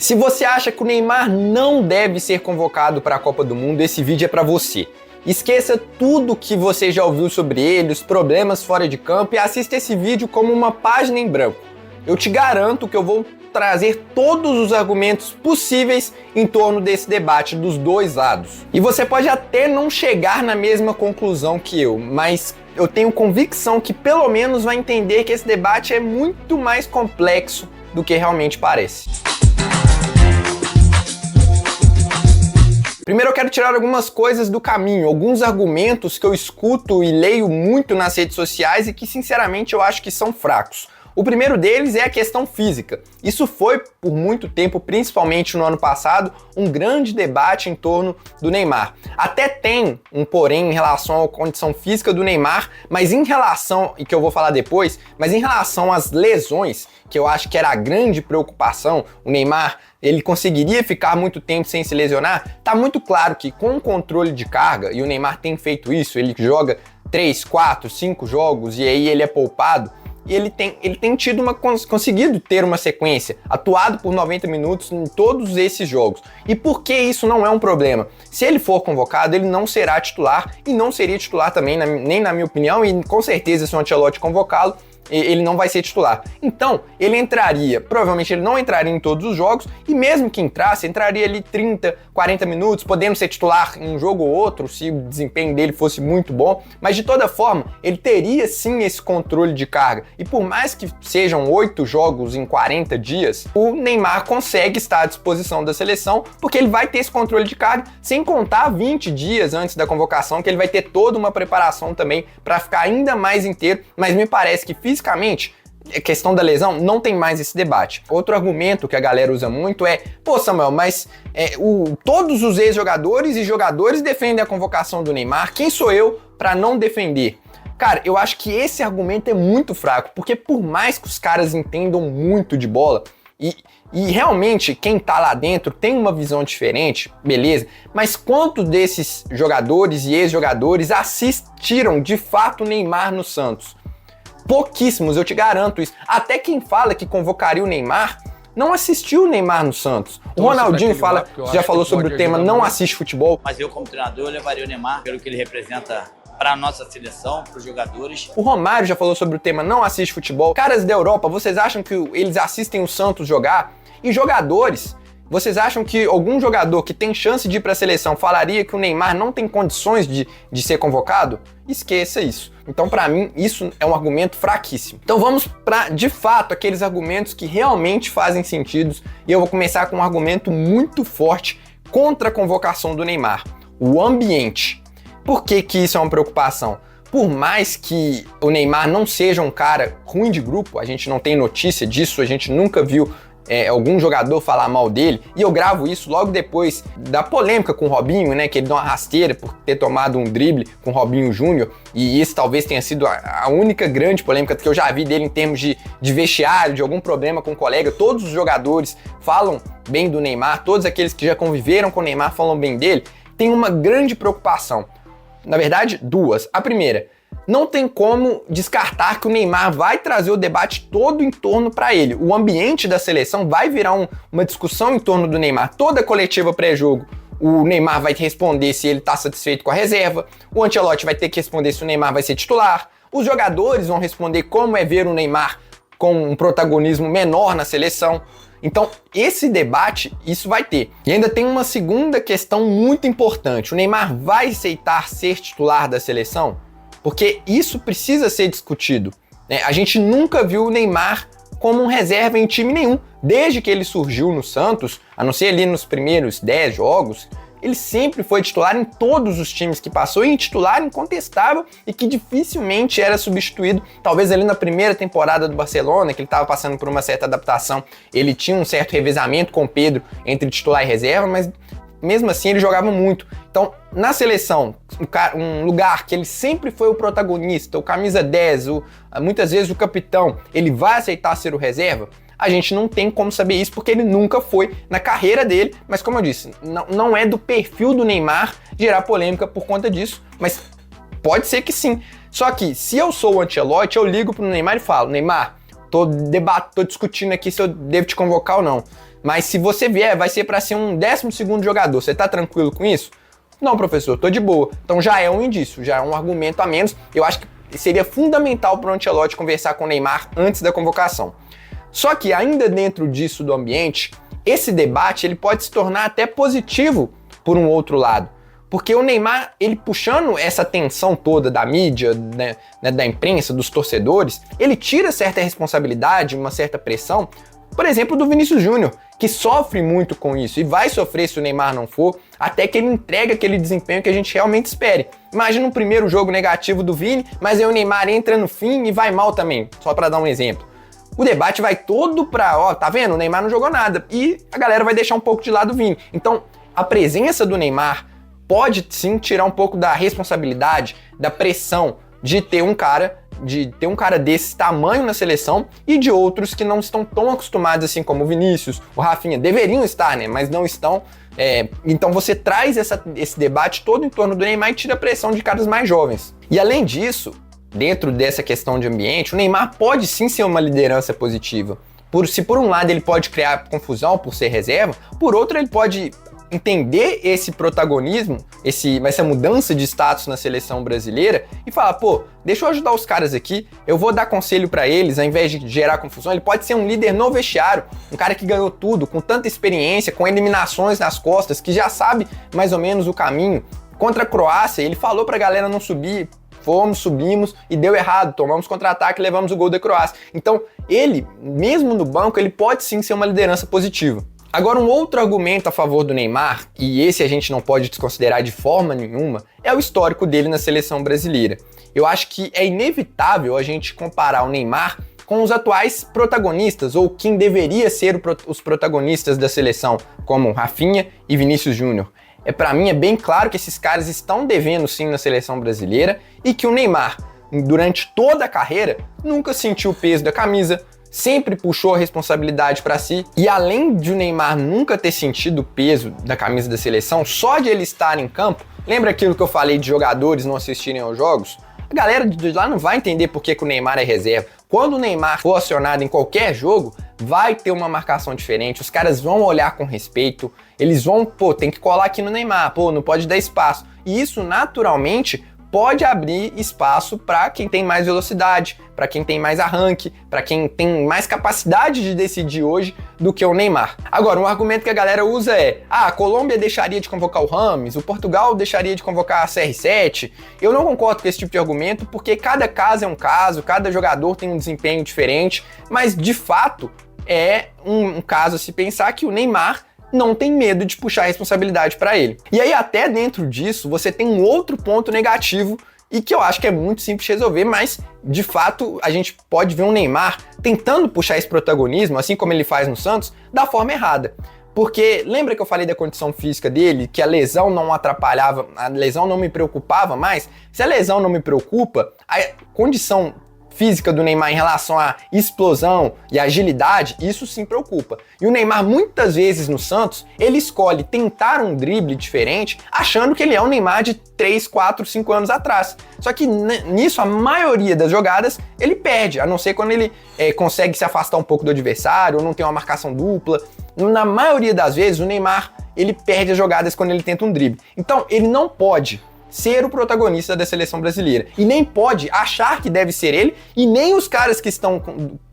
Se você acha que o Neymar não deve ser convocado para a Copa do Mundo, esse vídeo é para você. Esqueça tudo que você já ouviu sobre ele, os problemas fora de campo e assista esse vídeo como uma página em branco. Eu te garanto que eu vou trazer todos os argumentos possíveis em torno desse debate dos dois lados. E você pode até não chegar na mesma conclusão que eu, mas eu tenho convicção que pelo menos vai entender que esse debate é muito mais complexo do que realmente parece. Primeiro eu quero tirar algumas coisas do caminho, alguns argumentos que eu escuto e leio muito nas redes sociais e que sinceramente eu acho que são fracos. O primeiro deles é a questão física. Isso foi, por muito tempo, principalmente no ano passado, um grande debate em torno do Neymar. Até tem um porém em relação à condição física do Neymar, mas em relação, e que eu vou falar depois, mas em relação às lesões, que eu acho que era a grande preocupação, o Neymar, ele conseguiria ficar muito tempo sem se lesionar? Tá muito claro que com o controle de carga, e o Neymar tem feito isso, ele joga 3, 4, 5 jogos e aí ele é poupado, e ele tem conseguido ter uma sequência, atuado por 90 minutos em todos esses jogos. E por que isso não é um problema? Se ele for convocado, ele não será titular, e não seria titular também, nem na minha opinião, e com certeza se o Ancelotti convocá-lo, ele não vai ser titular. Então, ele entraria, provavelmente ele não entraria em todos os jogos, e mesmo que entrasse, entraria ali 30, 40 minutos, podendo ser titular em um jogo ou outro, se o desempenho dele fosse muito bom, mas de toda forma, ele teria sim esse controle de carga, e por mais que sejam 8 jogos em 40 dias, o Neymar consegue estar à disposição da seleção, porque ele vai ter esse controle de carga, sem contar 20 dias antes da convocação, que ele vai ter toda uma preparação também para ficar ainda mais inteiro, mas me parece que fisicamente, a questão da lesão, não tem mais esse debate. Outro argumento que a galera usa muito é: pô, Samuel, mas todos os ex-jogadores e jogadores defendem a convocação do Neymar, quem sou eu para não defender? Cara, eu acho que esse argumento é muito fraco, porque por mais que os caras entendam muito de bola, e realmente quem tá lá dentro tem uma visão diferente, beleza, mas quantos desses jogadores e ex-jogadores assistiram de fato o Neymar no Santos? Pouquíssimos, eu te garanto isso. Até quem fala que convocaria o Neymar não assistiu o Neymar no Santos. O Ronaldinho já falou sobre o tema, não assiste futebol. Mas eu, como treinador, eu levaria o Neymar pelo que ele representa para a nossa seleção, para os jogadores. O Romário já falou sobre o tema, não assiste futebol. Caras da Europa, vocês acham que eles assistem o Santos jogar? E jogadores, vocês acham que algum jogador que tem chance de ir para a seleção falaria que o Neymar não tem condições de ser convocado? Esqueça isso. Então, para mim, isso é um argumento fraquíssimo. Então vamos para, de fato, aqueles argumentos que realmente fazem sentido. E eu vou começar com um argumento muito forte contra a convocação do Neymar. O ambiente. Por que isso é uma preocupação? Por mais que o Neymar não seja um cara ruim de grupo, a gente não tem notícia disso, a gente nunca viu algum jogador falar mal dele, e eu gravo isso logo depois da polêmica com o Robinho, né, que ele deu uma rasteira por ter tomado um drible com o Robinho Júnior, e isso talvez tenha sido a única grande polêmica que eu já vi dele em termos de vestiário, de algum problema com o colega. Todos os jogadores falam bem do Neymar, todos aqueles que já conviveram com o Neymar falam bem dele. Tem uma grande preocupação, na verdade duas. A primeira, não tem como descartar que o Neymar vai trazer o debate todo em torno para ele. O ambiente da seleção vai virar uma discussão em torno do Neymar. Toda coletiva pré-jogo, o Neymar vai responder se ele está satisfeito com a reserva, o Ancelotti vai ter que responder se o Neymar vai ser titular, os jogadores vão responder como é ver o Neymar com um protagonismo menor na seleção. Então, esse debate, isso vai ter. E ainda tem uma segunda questão muito importante. O Neymar vai aceitar ser titular da seleção? Porque isso precisa ser discutido, né? A gente nunca viu o Neymar como um reserva em time nenhum. Desde que ele surgiu no Santos, a não ser ali nos primeiros 10 jogos, ele sempre foi titular em todos os times que passou, e titular incontestável e que dificilmente era substituído. Talvez ali na primeira temporada do Barcelona, que ele estava passando por uma certa adaptação, ele tinha um certo revezamento com o Pedro entre titular e reserva, mas mesmo assim ele jogava muito. Então, na seleção, um lugar que ele sempre foi o protagonista, o camisa 10, muitas vezes o capitão, ele vai aceitar ser o reserva? A gente não tem como saber isso, porque ele nunca foi na carreira dele, mas como eu disse, não é do perfil do Neymar gerar polêmica por conta disso, mas pode ser que sim. Só que, se eu sou o Ancelotti, eu ligo pro Neymar e falo: Neymar, tô discutindo aqui se eu devo te convocar ou não. mas se você vier, vai ser para ser um 12º jogador. Você tá tranquilo com isso? Não, professor, tô de boa. Então já é um indício, já é um argumento a menos. Eu acho que seria fundamental para o Ancelotti conversar com o Neymar antes da convocação. Só que ainda dentro disso do ambiente, esse debate ele pode se tornar até positivo por um outro lado. Porque o Neymar, ele puxando essa tensão toda da mídia, né, da imprensa, dos torcedores, ele tira certa responsabilidade, uma certa pressão, por exemplo, do Vinícius Júnior, que sofre muito com isso e vai sofrer se o Neymar não for, até que ele entregue aquele desempenho que a gente realmente espere. Imagina um primeiro jogo negativo do Vini, mas aí o Neymar entra no fim e vai mal também, só para dar um exemplo. O debate vai todo pra, tá vendo? O Neymar não jogou nada. E a galera vai deixar um pouco de lado o Vini. Então, a presença do Neymar pode sim tirar um pouco da responsabilidade, da pressão de ter um cara desse tamanho na seleção e de outros que não estão tão acostumados assim como o Vinícius, o Rafinha, deveriam estar, né? Mas não estão. Então você traz esse debate todo em torno do Neymar e tira a pressão de caras mais jovens. E além disso, dentro dessa questão de ambiente, o Neymar pode sim ser uma liderança positiva. Se por um lado ele pode criar confusão por ser reserva, por outro ele pode entender esse protagonismo, essa mudança de status na seleção brasileira e falar, pô, deixa eu ajudar os caras aqui, eu vou dar conselho pra eles, ao invés de gerar confusão. Ele pode ser um líder no vestiário, um cara que ganhou tudo, com tanta experiência, com eliminações nas costas, que já sabe mais ou menos o caminho. Contra a Croácia, ele falou pra galera não subir, subimos e deu errado, tomamos contra-ataque e levamos o gol da Croácia. Então, ele, mesmo no banco, ele pode sim ser uma liderança positiva. Agora, um outro argumento a favor do Neymar, e esse a gente não pode desconsiderar de forma nenhuma, é o histórico dele na seleção brasileira. Eu acho que é inevitável a gente comparar o Neymar com os atuais protagonistas, ou quem deveria ser os protagonistas da seleção, como Rafinha e Vinícius Júnior. Para mim é bem claro que esses caras estão devendo sim na seleção brasileira e que o Neymar, durante toda a carreira, nunca sentiu o peso da camisa, sempre puxou a responsabilidade para si, e além de o Neymar nunca ter sentido o peso da camisa da seleção, só de ele estar em campo, lembra aquilo que eu falei de jogadores não assistirem aos jogos? A galera de lá não vai entender por que o Neymar é reserva. Quando o Neymar for acionado em qualquer jogo, vai ter uma marcação diferente, os caras vão olhar com respeito, eles vão, tem que colar aqui no Neymar, não pode dar espaço. E isso, naturalmente, pode abrir espaço para quem tem mais velocidade, para quem tem mais arranque, para quem tem mais capacidade de decidir hoje do que o Neymar. Agora, um argumento que a galera usa é: a Colômbia deixaria de convocar o Rames, o Portugal deixaria de convocar a CR7. Eu não concordo com esse tipo de argumento, porque cada caso é um caso, cada jogador tem um desempenho diferente, mas de fato é um caso a se pensar que o Neymar não tem medo de puxar a responsabilidade para ele. E aí, até dentro disso, você tem um outro ponto negativo e que eu acho que é muito simples de resolver, mas de fato a gente pode ver um Neymar tentando puxar esse protagonismo, assim como ele faz no Santos, da forma errada. Porque lembra que eu falei da condição física dele, que a lesão não atrapalhava, a lesão não me preocupava mais? Se a lesão não me preocupa, a condição física do Neymar em relação à explosão e agilidade, isso sim preocupa. E o Neymar, muitas vezes no Santos, ele escolhe tentar um drible diferente, achando que ele é o Neymar de 3, 4, 5 anos atrás. Só que nisso, a maioria das jogadas, ele perde, a não ser quando ele consegue se afastar um pouco do adversário, ou não tem uma marcação dupla. Na maioria das vezes, o Neymar, ele perde as jogadas quando ele tenta um drible. Então, ele não pode ser o protagonista da seleção brasileira. E nem pode achar que deve ser ele, e nem os caras que estão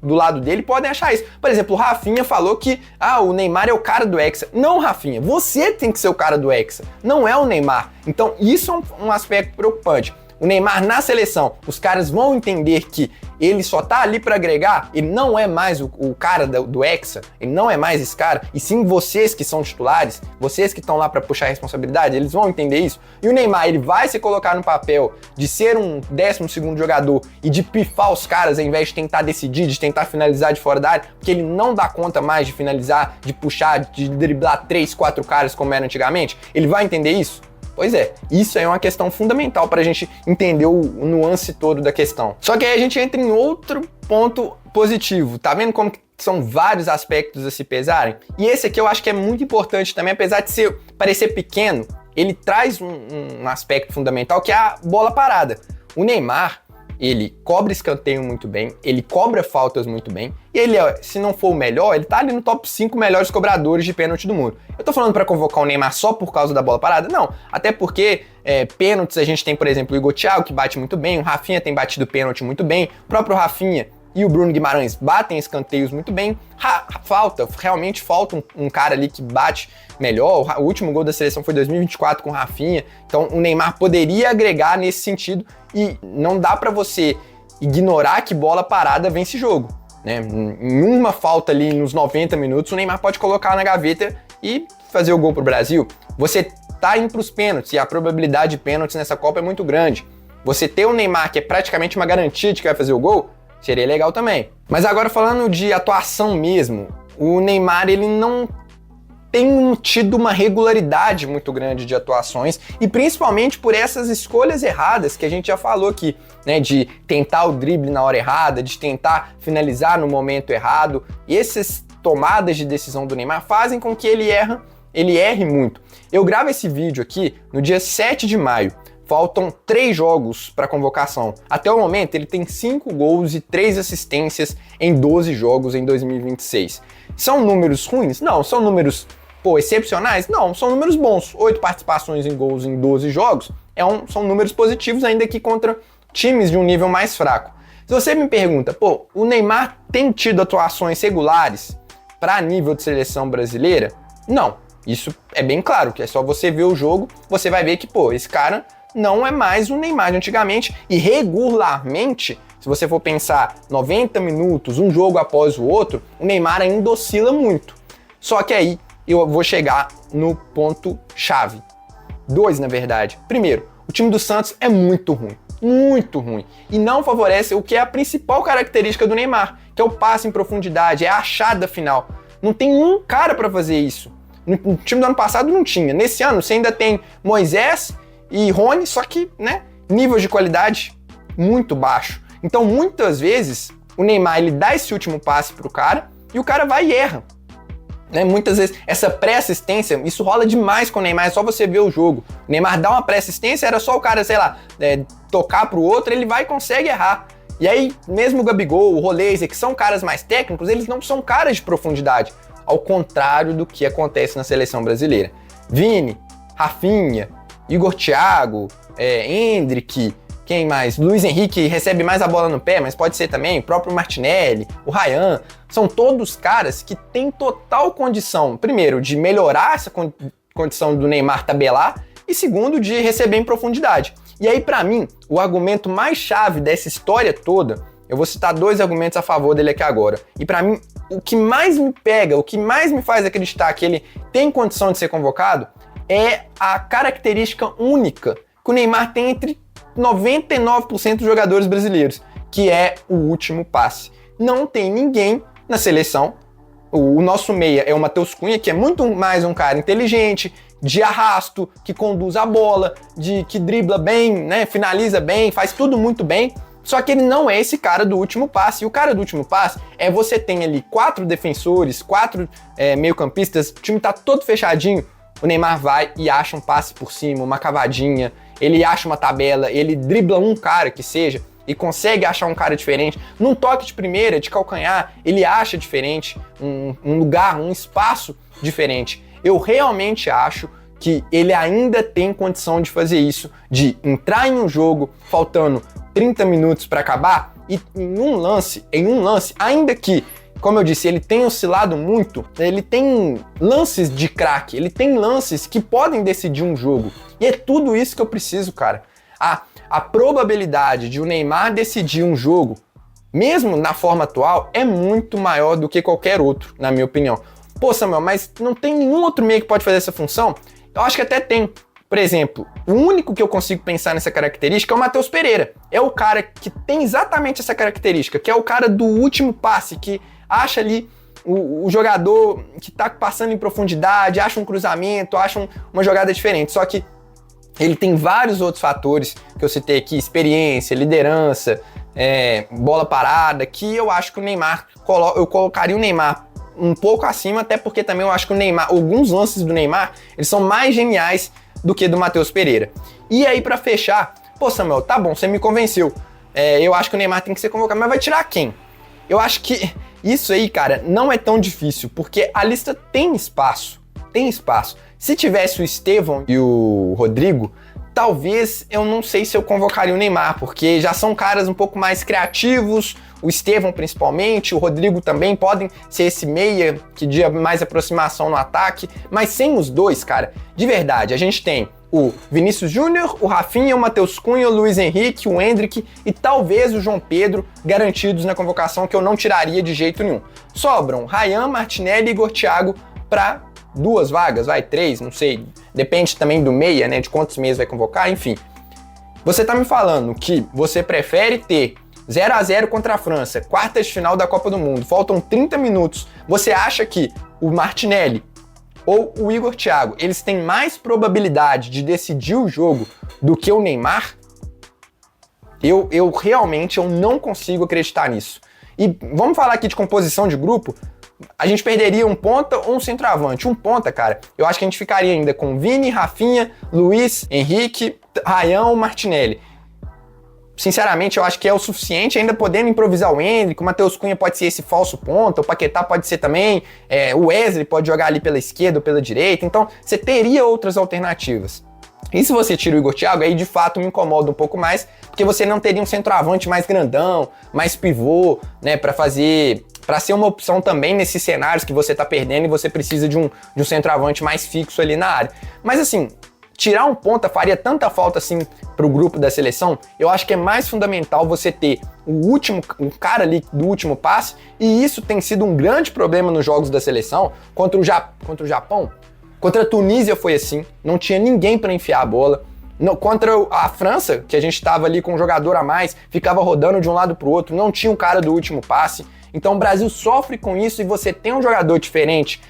do lado dele podem achar isso. Por exemplo, o Rafinha falou que o Neymar é o cara do Hexa. Não, Rafinha, você tem que ser o cara do Hexa, não é o Neymar. Então isso é um aspecto preocupante. O Neymar na seleção, os caras vão entender que ele só tá ali para agregar, ele não é mais o cara do Hexa, ele não é mais esse cara, e sim vocês que são titulares, vocês que estão lá para puxar a responsabilidade, eles vão entender isso. E o Neymar, ele vai se colocar no papel de ser um 12º jogador e de pifar os caras ao invés de tentar decidir, de tentar finalizar de fora da área, porque ele não dá conta mais de finalizar, de puxar, de driblar 3, 4 caras como era antigamente. Ele vai entender isso? Pois é, isso é uma questão fundamental para a gente entender o nuance todo da questão. Só que aí a gente entra em outro ponto positivo. Tá vendo como são vários aspectos a se pesarem? E esse aqui eu acho que é muito importante também, apesar de parecer pequeno, ele traz um aspecto fundamental que é a bola parada. O Neymar, ele cobra escanteio muito bem, ele cobra faltas muito bem, e ele, se não for o melhor, ele tá ali no top 5 melhores cobradores de pênalti do mundo. Eu tô falando pra convocar o Neymar só por causa da bola parada? Não, até porque pênaltis a gente tem, por exemplo, o Igor Thiago, que bate muito bem, o Rafinha tem batido pênalti muito bem, o próprio Rafinha e o Bruno Guimarães batem escanteios muito bem. Realmente falta um cara ali que bate melhor. O último gol da seleção foi em 2024 com o Rafinha, então o Neymar poderia agregar nesse sentido e não dá pra você ignorar que bola parada vence jogo, né? Em uma falta ali nos 90 minutos, o Neymar pode colocar na gaveta e fazer o gol pro Brasil. Você tá indo pros pênaltis e a probabilidade de pênaltis nessa Copa é muito grande. Você ter o Neymar, que é praticamente uma garantia de que vai fazer o gol, seria legal também. Mas agora falando de atuação mesmo, o Neymar ele não tem tido uma regularidade muito grande de atuações e principalmente por essas escolhas erradas que a gente já falou aqui, né, de tentar o drible na hora errada, de tentar finalizar no momento errado. E essas tomadas de decisão do Neymar fazem com que ele erre muito. Eu gravo esse vídeo aqui no dia 7 de maio. Faltam 3 jogos para convocação. Até o momento, ele tem 5 gols e 3 assistências em 12 jogos em 2026. São números ruins? Não. São números, excepcionais? Não. São números bons. 8 participações em gols em 12 jogos são números positivos, ainda que contra times de um nível mais fraco. Se você me pergunta, o Neymar tem tido atuações regulares para nível de seleção brasileira? Não. Isso é bem claro, que é só você ver o jogo, você vai ver que, esse cara não é mais o Neymar de antigamente e regularmente, se você for pensar 90 minutos, um jogo após o outro, o Neymar ainda oscila muito. Só que aí eu vou chegar no ponto chave. 2, na verdade. Primeiro, o time do Santos é muito ruim e não favorece o que é a principal característica do Neymar, que é o passe em profundidade, é a achada final. Não tem um cara para fazer isso. No time do ano passado não tinha. Nesse ano você ainda tem Moisés e Rony, só que, nível de qualidade muito baixo. Então, muitas vezes, o Neymar, ele dá esse último passe pro cara e o cara vai e erra. Muitas vezes, essa pré-assistência, isso rola demais com o Neymar, é só você ver o jogo. O Neymar dá uma pré-assistência, era só o cara, tocar pro outro, ele vai e consegue errar. E aí, mesmo o Gabigol, o Roleza, que são caras mais técnicos, eles não são caras de profundidade, ao contrário do que acontece na seleção brasileira. Vini, Rafinha, Igor Thiago, Endrick, quem mais? Luiz Henrique recebe mais a bola no pé, mas pode ser também o próprio Martinelli, o Ryan. São todos caras que têm total condição, primeiro, de melhorar essa condição do Neymar tabelar e segundo, de receber em profundidade. E aí, pra mim, o argumento mais chave dessa história toda, eu vou citar 2 argumentos a favor dele aqui agora. E pra mim, o que mais me pega, o que mais me faz acreditar que ele tem condição de ser convocado é a característica única que o Neymar tem entre 99% dos jogadores brasileiros, que é o último passe. Não tem ninguém na seleção. O nosso meia é o Matheus Cunha, que é muito mais um cara inteligente, de arrasto, que conduz a bola, que dribla bem, finaliza bem, faz tudo muito bem. Só que ele não é esse cara do último passe. E o cara do último passe é você tem ali 4 defensores, 4 meio-campistas, o time tá todo fechadinho. O Neymar vai e acha um passe por cima, uma cavadinha, ele acha uma tabela, ele dribla um cara que seja e consegue achar um cara diferente. Num toque de primeira, de calcanhar, ele acha diferente, um lugar, um espaço diferente. Eu realmente acho que ele ainda tem condição de fazer isso, de entrar em um jogo faltando 30 minutos para acabar e em um lance, ainda que, como eu disse, ele tem oscilado muito, ele tem lances de craque, ele tem lances que podem decidir um jogo. E é tudo isso que eu preciso, cara. A probabilidade de o Neymar decidir um jogo, mesmo na forma atual, é muito maior do que qualquer outro, na minha opinião. Samuel, mas não tem nenhum outro meio que pode fazer essa função? Eu acho que até tem. Por exemplo, o único que eu consigo pensar nessa característica é o Matheus Pereira. É o cara que tem exatamente essa característica, que é o cara do último passe, que acha ali o jogador que tá passando em profundidade, acha um cruzamento, acha uma jogada diferente. Só que ele tem vários outros fatores que eu citei aqui, experiência, liderança, bola parada, que eu acho que o Neymar, eu colocaria o Neymar um pouco acima, até porque também eu acho que o Neymar, alguns lances do Neymar, eles são mais geniais do que do Matheus Pereira. E aí, pra fechar, Samuel, tá bom, você me convenceu, eu acho que o Neymar tem que ser convocado, mas vai tirar quem? Eu acho que isso aí, cara, não é tão difícil, porque a lista tem espaço, Se tivesse o Estevão e o Rodrigo, talvez eu não sei se eu convocaria o Neymar, porque já são caras um pouco mais criativos, o Estevão principalmente, o Rodrigo também podem ser esse meia que dê mais aproximação no ataque, mas sem os dois, cara, de verdade, a gente tem o Vinícius Júnior, o Rafinha, o Matheus Cunha, o Luiz Henrique, o Endrick e talvez o João Pedro garantidos na convocação, que eu não tiraria de jeito nenhum. Sobram Ryan, Martinelli e Igor Thiago para 2 vagas, 3, não sei, depende também do meia, né, de quantos meias vai convocar, enfim. Você tá me falando que você prefere ter 0-0 contra a França, quartas de final da Copa do Mundo, faltam 30 minutos, você acha que o Martinelli ou o Igor Thiago, eles têm mais probabilidade de decidir o jogo do que o Neymar? Eu realmente não consigo acreditar nisso. E vamos falar aqui de composição de grupo, a gente perderia um ponta ou um centroavante. Um ponta, cara, eu acho que a gente ficaria ainda com Vini, Rafinha, Luiz Henrique, Ryan, Martinelli. Sinceramente, eu acho que é o suficiente, ainda podendo improvisar o Endrick, o Matheus Cunha pode ser esse falso ponta, o Paquetá pode ser também, o Wesley pode jogar ali pela esquerda ou pela direita, então você teria outras alternativas. E se você tira o Igor Thiago, aí de fato me incomoda um pouco mais, porque você não teria um centroavante mais grandão, mais pivô, né, para ser uma opção também nesses cenários que você tá perdendo e você precisa de um centroavante mais fixo ali na área. Mas assim, tirar um ponta faria tanta falta assim pro grupo da seleção, eu acho que é mais fundamental você ter o cara ali do último passe, e isso tem sido um grande problema nos jogos da seleção, contra o Japão, contra a Tunísia foi assim, não tinha ninguém para enfiar a bola, contra a França, que a gente tava ali com um jogador a mais, ficava rodando de um lado pro outro, não tinha o cara do último passe, então o Brasil sofre com isso, e você tem um jogador diferente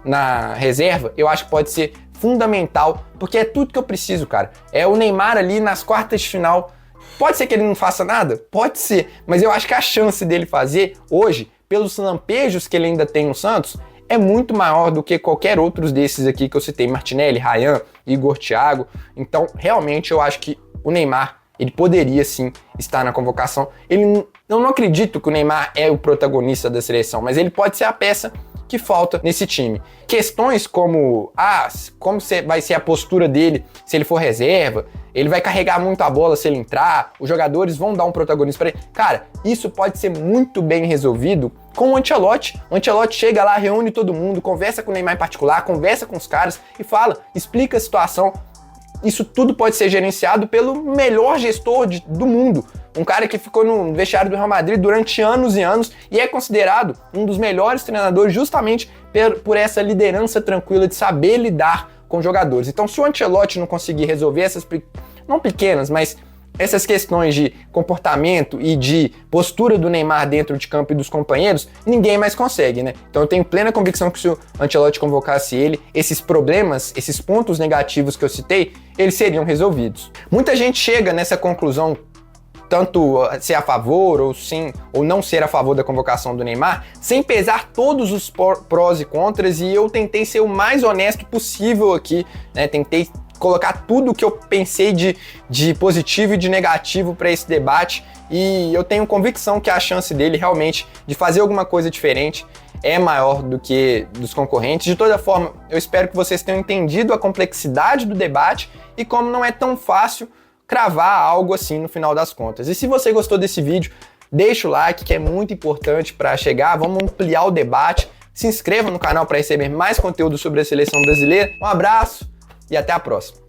na reserva, eu acho que pode ser fundamental, porque é tudo que eu preciso, cara. É o Neymar ali nas quartas de final. Pode ser que ele não faça nada? Pode ser, mas eu acho que a chance dele fazer hoje, pelos lampejos que ele ainda tem no Santos, é muito maior do que qualquer outro desses aqui que eu citei, Martinelli, Ryan, Igor Thiago. Então, realmente, eu acho que o Neymar, ele poderia sim estar na convocação. Eu não acredito que o Neymar é o protagonista da seleção, mas ele pode ser a peça que falta nesse time. Questões como, como vai ser a postura dele se ele for reserva, ele vai carregar muito a bola se ele entrar, os jogadores vão dar um protagonismo para ele. Cara, isso pode ser muito bem resolvido com o Ancelotti. O Ancelotti chega lá, reúne todo mundo, conversa com o Neymar em particular, conversa com os caras e fala, explica a situação. Isso tudo pode ser gerenciado pelo melhor gestor do mundo. Um cara que ficou no vestiário do Real Madrid durante anos e anos e é considerado um dos melhores treinadores justamente por essa liderança tranquila de saber lidar com jogadores. Então, se o Ancelotti não conseguir resolver essas, não pequenas, mas essas questões de comportamento e de postura do Neymar dentro de campo e dos companheiros, ninguém mais consegue, né? Então eu tenho plena convicção que se o Ancelotti convocasse ele, esses problemas, esses pontos negativos que eu citei, eles seriam resolvidos. Muita gente chega nessa conclusão, tanto ser a favor ou não ser a favor da convocação do Neymar, sem pesar todos os prós e contras, e eu tentei ser o mais honesto possível aqui, né? Tentei colocar tudo o que eu pensei de positivo e de negativo para esse debate, e eu tenho convicção que a chance dele realmente de fazer alguma coisa diferente é maior do que dos concorrentes. De toda forma, eu espero que vocês tenham entendido a complexidade do debate e como não é tão fácil cravar algo assim no final das contas. E se você gostou desse vídeo, deixa o like, que é muito importante para chegar, vamos ampliar o debate, se inscreva no canal para receber mais conteúdo sobre a seleção brasileira. Um abraço e até a próxima.